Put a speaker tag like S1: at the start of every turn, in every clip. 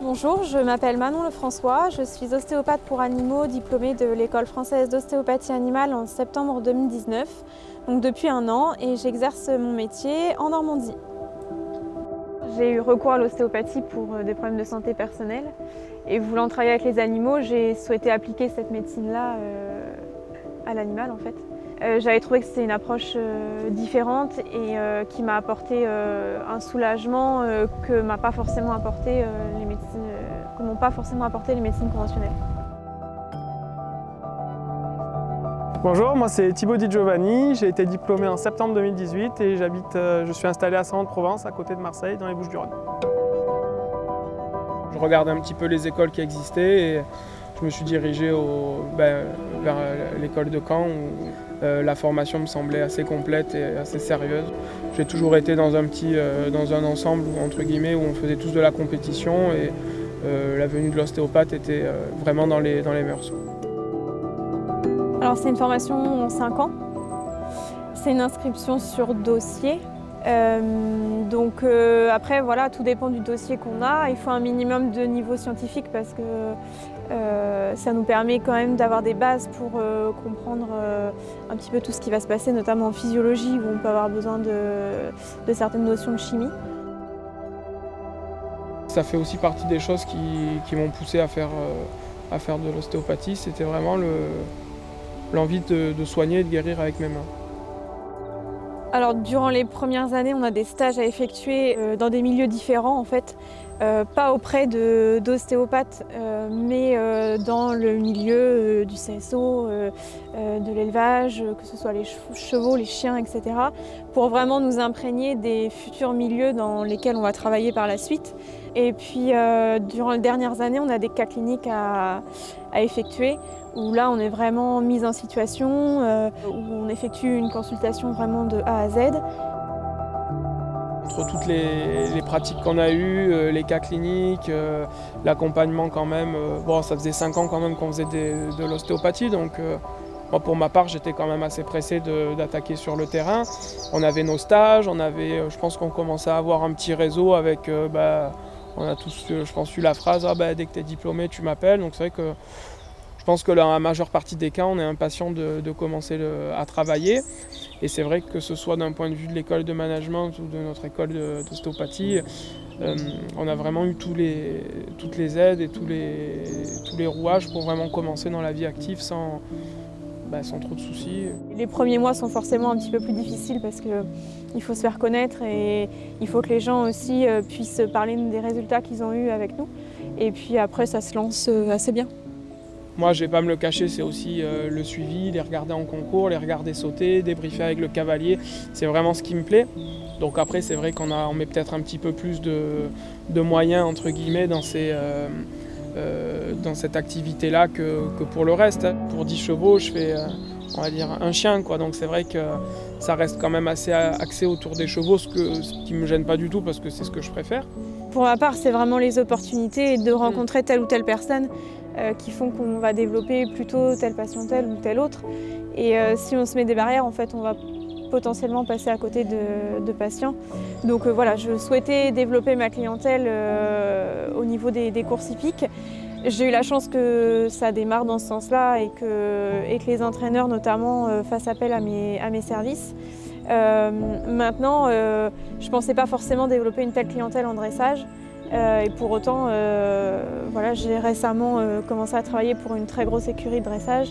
S1: Bonjour, je m'appelle Manon Lefrançois, je suis ostéopathe pour animaux diplômée de l'école française d'ostéopathie animale en septembre 2019, donc depuis 1 an, et j'exerce mon métier en Normandie. J'ai eu recours à l'ostéopathie pour des problèmes de santé personnelle et voulant travailler avec les animaux, j'ai souhaité appliquer cette médecine-là à l'animal en fait. J'avais trouvé que c'était une approche différente et qui m'a apporté un soulagement que m'ont pas forcément apporté les médecines conventionnelles.
S2: Bonjour, moi c'est Thibaut Di Giovanni, j'ai été diplômé en septembre 2018 et je suis installé à Saint-Maur-de-Provence, à côté de Marseille, dans les Bouches-du-Rhône. Je regardais un petit peu les écoles qui existaient et je me suis dirigé vers l'école de Caen où la formation me semblait assez complète et assez sérieuse. J'ai toujours été dans un ensemble entre guillemets où on faisait tous de la compétition et la venue de l'ostéopathe était vraiment dans les mœurs.
S1: Alors c'est une formation en 5 ans, c'est une inscription sur dossier. Après voilà, tout dépend du dossier qu'on a. Il faut un minimum de niveau scientifique parce que ça nous permet quand même d'avoir des bases pour comprendre un petit peu tout ce qui va se passer, notamment en physiologie où on peut avoir besoin de certaines notions de chimie.
S2: Ça fait aussi partie des choses qui m'ont poussé à faire de l'ostéopathie. C'était vraiment l'envie de soigner et de guérir avec mes mains.
S1: Alors durant les premières années, on a des stages à effectuer dans des milieux différents en fait. Pas auprès d'ostéopathes, mais dans le milieu du CSO, de l'élevage, que ce soit les chevaux, les chiens, etc. pour vraiment nous imprégner des futurs milieux dans lesquels on va travailler par la suite. Et puis durant les dernières années, on a des cas cliniques à effectuer où là on est vraiment mis en situation, où on effectue une consultation vraiment de A à Z.
S2: Entre toutes les pratiques qu'on a eues, les cas cliniques, l'accompagnement quand même, ça faisait 5 ans quand même qu'on faisait de l'ostéopathie, donc moi pour ma part j'étais quand même assez pressé d'attaquer sur le terrain. On avait nos stages, je pense qu'on commençait à avoir un petit réseau avec, on a tous je pense eu la phrase dès que tu es diplômé tu m'appelles, donc c'est vrai que je pense que dans la majeure partie des cas, on est impatient de commencer à travailler. Et c'est vrai que ce soit d'un point de vue de l'école de management ou de notre école d'ostéopathie, on a vraiment eu toutes les aides et tous les rouages pour vraiment commencer dans la vie active sans trop de soucis.
S1: Les premiers mois sont forcément un petit peu plus difficiles parce qu'il faut se faire connaître et il faut que les gens aussi puissent parler des résultats qu'ils ont eus avec nous. Et puis après, ça se lance assez bien.
S2: Moi, je ne vais pas me le cacher, c'est aussi le suivi, les regarder en concours, les regarder sauter, débriefer avec le cavalier. C'est vraiment ce qui me plaît. Donc après, c'est vrai qu'on met peut-être un petit peu plus de moyens, entre guillemets, dans cette activité-là que pour le reste. Pour 10 chevaux, je fais, on va dire, un chien, quoi. Donc c'est vrai que ça reste quand même assez axé autour des chevaux, ce qui ne me gêne pas du tout parce que c'est ce que je préfère.
S1: Pour ma part, c'est vraiment les opportunités de rencontrer telle ou telle personne qui font qu'on va développer plutôt telle patientèle ou telle autre. Et si on se met des barrières, en fait, on va potentiellement passer à côté de patients. Donc voilà, je souhaitais développer ma clientèle au niveau des courses hippiques. J'ai eu la chance que ça démarre dans ce sens-là et que les entraîneurs notamment fassent appel à mes services. Maintenant, je ne pensais pas forcément développer une telle clientèle en dressage. Et pour autant, j'ai récemment commencé à travailler pour une très grosse écurie de dressage.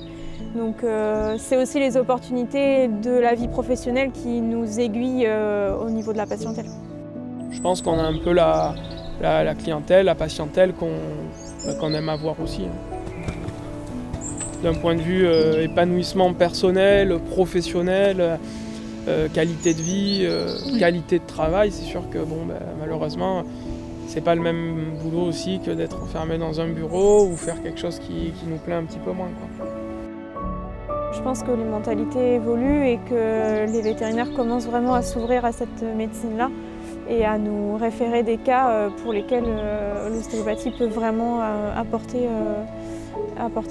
S1: Donc c'est aussi les opportunités de la vie professionnelle qui nous aiguillent au niveau de la patientèle.
S2: Je pense qu'on a un peu la clientèle, la patientèle qu'on aime avoir aussi. D'un point de vue épanouissement personnel, professionnel, qualité de vie, qualité de travail, c'est sûr que malheureusement, c'est pas le même boulot aussi que d'être enfermé dans un bureau ou faire quelque chose qui nous plaît un petit peu moins, quoi.
S1: Je pense que les mentalités évoluent et que les vétérinaires commencent vraiment à s'ouvrir à cette médecine-là et à nous référer des cas pour lesquels l'ostéopathie peut vraiment apporter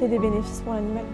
S1: des bénéfices pour l'animal.